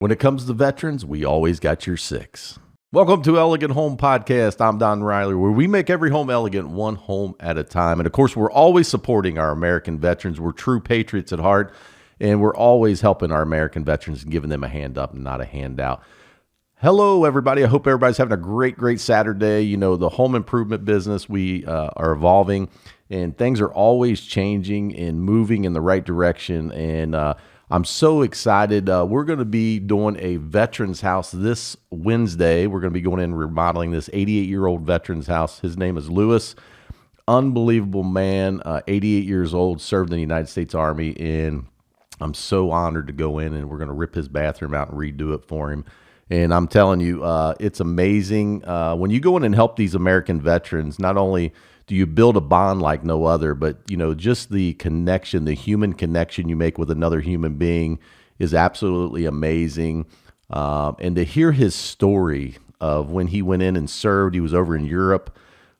When it comes to veterans, we always got your six. Welcome to Elegant Home Podcast. I'm Don Riley, where we make every home elegant, one home at a time. And of course, we're always supporting our American veterans. We're true patriots at heart, and we're always helping our American veterans and giving them a hand up and not a handout. Hello, everybody. I hope everybody's having a great Saturday. You know, the home improvement business, we are evolving, and things are always changing and moving in the right direction. And I'm so excited. We're going to be doing a veterans house this Wednesday. We're going to be going in and remodeling this 88-year-old veterans house. His name is Lewis. Unbelievable man, 88 years old, served in the United States Army, and I'm so honored to go in, and we're going to rip his bathroom out and redo it for him. And I'm telling you, it's amazing. When you go in and help these American veterans, not only do you build a bond like no other, but, you know, just the connection, the human connection you make with another human being is absolutely amazing. And to hear his story of when he went in and served, he was over in Europe.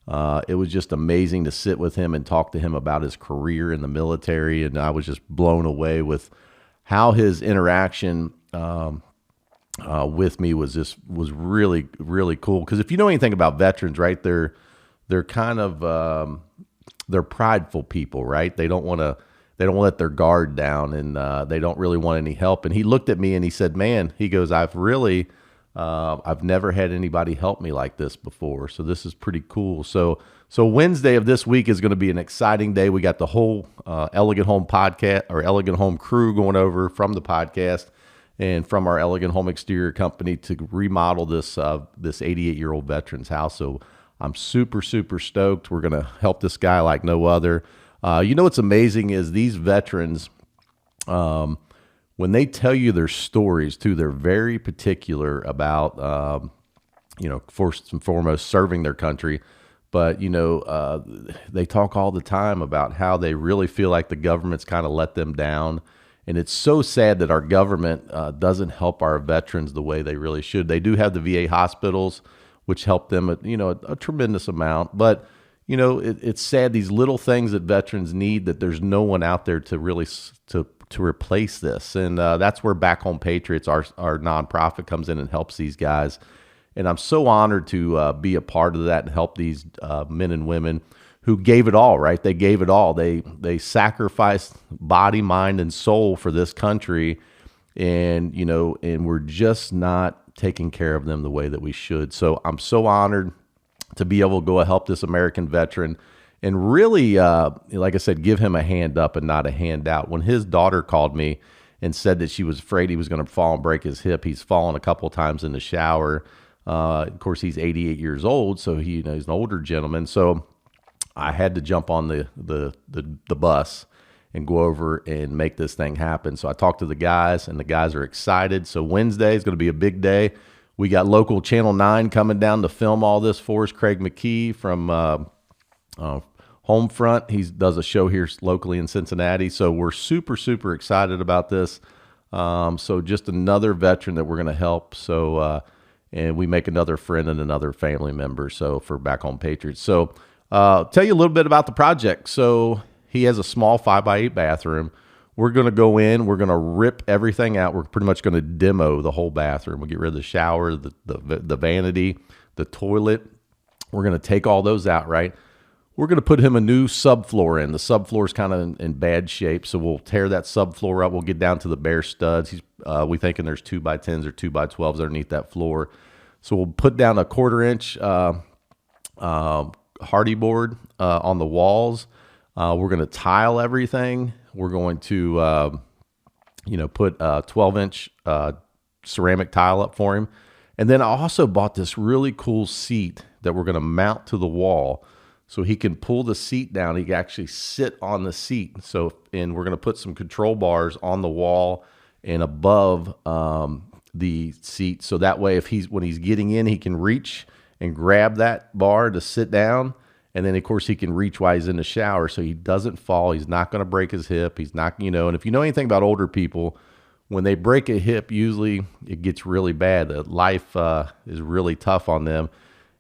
It was just amazing to sit with him and talk to him about his career in the military. And I was just blown away with how his interaction with me was really cool. Because if you know anything about veterans, right, they're kind of they're prideful people, right? They don't let their guard down, and they don't really want any help. And he looked at me and he said, "Man," he goes, I've never had anybody help me like this before. So this is pretty cool." So Wednesday of this week is going to be an exciting day. We got the whole Elegant Home podcast or Elegant Home crew going over from the podcast and from our Elegant Home Exterior company to remodel this 88-year-old veteran's house. So I'm super stoked. We're going to help this guy like no other. You know what's amazing is these veterans, when they tell you their stories too, they're very particular about, first and foremost, serving their country. But, they talk all the time about how they really feel like the government's kind of let them down. And it's so sad that our government doesn't help our veterans the way they really should. They do have the VA hospitals, which help them a tremendous amount. But, it's sad, these little things that veterans need, that there's no one out there to really to replace this. And that's where Back Home Patriots, our nonprofit, comes in and helps these guys. And I'm so honored to be a part of that and help these men and women who gave it all, right? They gave it all. They sacrificed body, mind, and soul for this country. And, and we're just not taking care of them the way that we should. So I'm so honored to be able to go help this American veteran and really, like I said, give him a hand up and not a handout. When his daughter called me and said that she was afraid he was going to fall and break his hip, he's fallen a couple of times in the shower. Of course, he's 88 years old, so he's an older gentleman. So I had to jump on the bus and go over and make this thing happen. So I talked to the guys, and the guys are excited. So Wednesday is going to be a big day. We got local Channel 9 coming down to film all this for us. Craig McKee from Homefront. He does a show here locally in Cincinnati. So we're super excited about this. So just another veteran that we're going to help. So and we make another friend and another family member. So for Back Home Patriots. So tell you a little bit about the project. So he has a small 5x8 bathroom. We're going to go in. We're going to rip everything out. We're pretty much going to demo the whole bathroom. We'll get rid of the shower, the vanity, the toilet. We're going to take all those out, right? We're going to put him a new subfloor in. The subfloor is kind of in bad shape, so we'll tear that subfloor up. We'll get down to the bare studs. We thinking there's 2x10s or 2x12s underneath that floor. So we'll put down a 1/4 inch hardy board on the walls. We're going to tile everything. We're going to, put a 12-inch ceramic tile up for him. And then I also bought this really cool seat that we're going to mount to the wall so he can pull the seat down. He can actually sit on the seat. And we're going to put some control bars on the wall and above the seat. So that way, when he's getting in, he can reach and grab that bar to sit down. And then, of course, he can reach while he's in the shower so he doesn't fall. He's not going to break his hip. He's not, and if you know anything about older people, when they break a hip, usually it gets really bad. Life is really tough on them.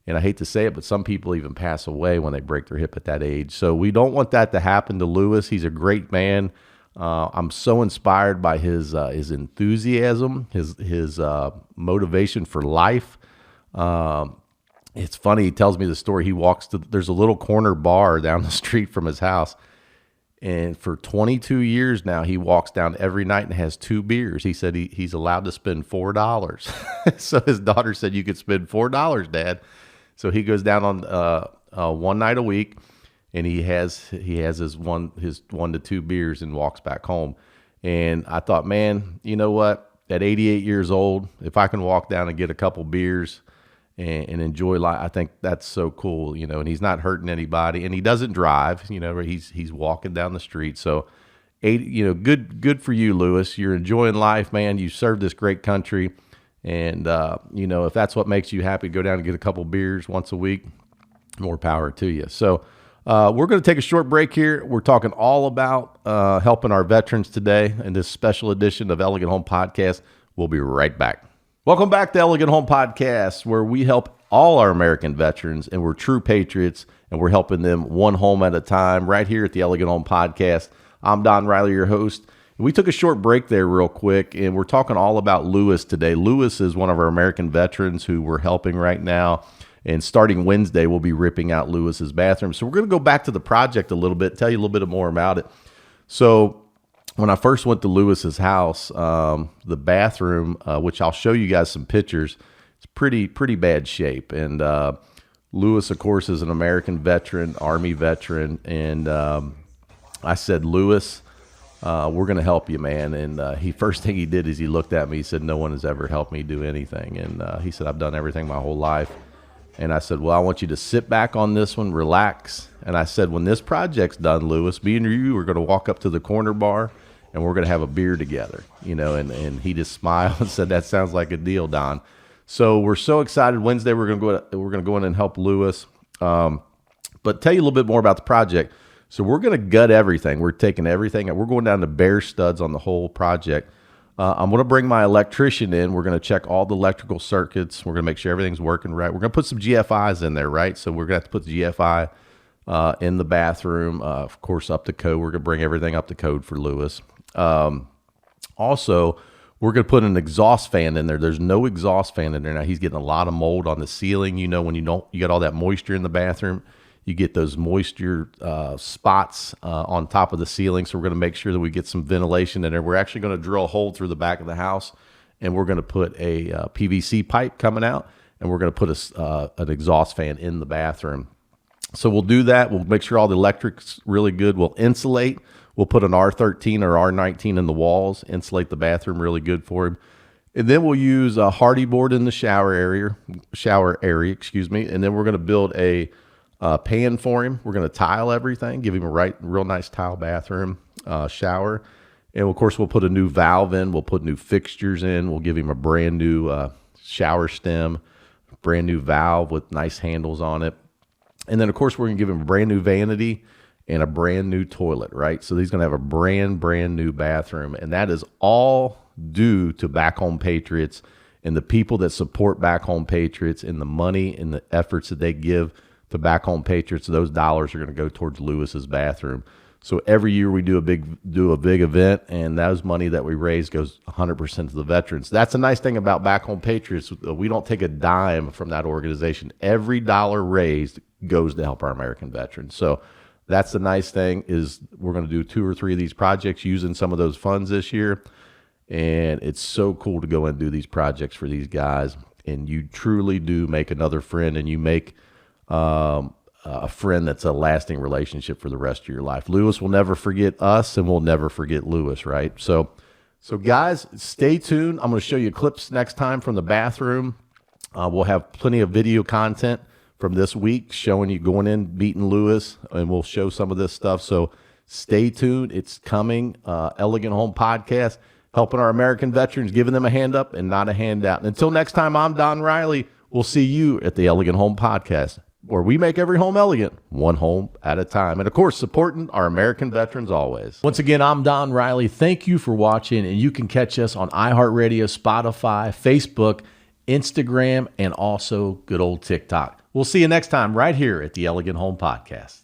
And I hate to say it, but some people even pass away when they break their hip at that age. So we don't want that to happen to Lewis. He's a great man. I'm so inspired by his enthusiasm, his motivation for life. It's funny. He tells me the story. He walks to, there's a little corner bar down the street from his house. And for 22 years now, he walks down every night and has 2 beers. He said he's allowed to spend $4. So his daughter said, "You could spend $4, Dad." So he goes down on one night a week, and he has his 1 to 2 beers and walks back home. And I thought, man, you know what? At 88 years old, if I can walk down and get a couple beers and enjoy life, I think that's so cool, and he's not hurting anybody, and he doesn't drive, he's walking down the street. So good for you, Lewis. You're enjoying life, man. You served this great country. And, if that's what makes you happy, go down and get a couple beers once a week, more power to you. So, we're going to take a short break here. We're talking all about, helping our veterans today in this special edition of Elegant Home Podcast. We'll be right back. Welcome back to Elegant Home Podcast, where we help all our American veterans, and we're true patriots, and we're helping them one home at a time right here at the Elegant Home Podcast. I'm Don Riley, your host. We took a short break there real quick, and we're talking all about Lewis today. Lewis is one of our American veterans who we're helping right now, and starting Wednesday, we'll be ripping out Lewis's bathroom. So we're going to go back to the project a little bit, tell you a little bit more about it. So when I first went to Lewis's house, the bathroom, which I'll show you guys some pictures, it's pretty bad shape. And Lewis, of course, is an American veteran, Army veteran. And I said, "Lewis, we're going to help you, man." And first thing he did is he looked at me. He said, "No one has ever helped me do anything." And he said, "I've done everything my whole life." And I said, "Well, I want you to sit back on this one, relax." And I said, "When this project's done, Lewis, me and you are going to walk up to the corner bar, and we're going to have a beer together." And he just smiled and said, "That sounds like a deal, Don." So we're so excited. Wednesday, we're going to go in and help Lewis. But tell you a little bit more about the project. So we're going to gut everything. We're taking everything. We're going down to bare studs on the whole project. I'm going to bring my electrician in. We're going to check all the electrical circuits. We're going to make sure everything's working right. We're going to put some GFIs in there, right? So we're going to have to put the GFI in the bathroom, of course, up to code. We're going to bring everything up to code for Lewis. Also, we're going to put an exhaust fan in there. There's no exhaust fan in there now. He's getting a lot of mold on the ceiling. When you got all that moisture in the bathroom, you get those moisture spots on top of the ceiling. So we're going to make sure that we get some ventilation in there. We're actually going to drill a hole through the back of the house, and we're going to put a PVC pipe coming out, and we're going to put an exhaust fan in the bathroom. So we'll do that. We'll make sure all the electric's really good. We'll insulate. We'll put an R13 or R19 in the walls, insulate the bathroom really good for him. And then we'll use a hardy board in the shower area, and then we're going to build a pan for him. We're going to tile everything, give him a real nice tile bathroom, shower. And of course, we'll put a new valve in. We'll put new fixtures in. We'll give him a brand new shower stem, brand new valve with nice handles on it. And then, of course, we're going to give him a brand new vanity and a brand new toilet, right? So he's going to have a brand new bathroom. And that is all due to Back Home Patriots and the people that support Back Home Patriots and the money and the efforts that they give to Back Home Patriots. Those dollars are going to go towards Lewis's bathroom. So every year we do a big event, and those money that we raise goes 100% to the veterans. That's a nice thing about Back Home Patriots. We don't take a dime from that organization. Every dollar raised goes to help our American veterans. So that's the nice thing, is we're going to do 2 or 3 of these projects using some of those funds this year. And it's so cool to go and do these projects for these guys. And you truly do make another friend, and you make a friend that's a lasting relationship for the rest of your life. Lewis will never forget us, and we'll never forget Lewis, right? So guys, stay tuned. I'm going to show you clips next time from the bathroom. We'll have plenty of video content from this week showing you going in, beating Lewis, and we'll show some of this stuff. So stay tuned. It's coming. Elegant Home Podcast, helping our American veterans, giving them a hand up and not a handout. And until next time, I'm Don Riley. We'll see you at the Elegant Home Podcast, where we make every home elegant, one home at a time. And of course, supporting our American veterans always. Once again, I'm Don Riley. Thank you for watching, and you can catch us on iHeartRadio, Spotify, Facebook, Instagram, and also good old TikTok. We'll see you next time right here at the Elegant Home Podcast.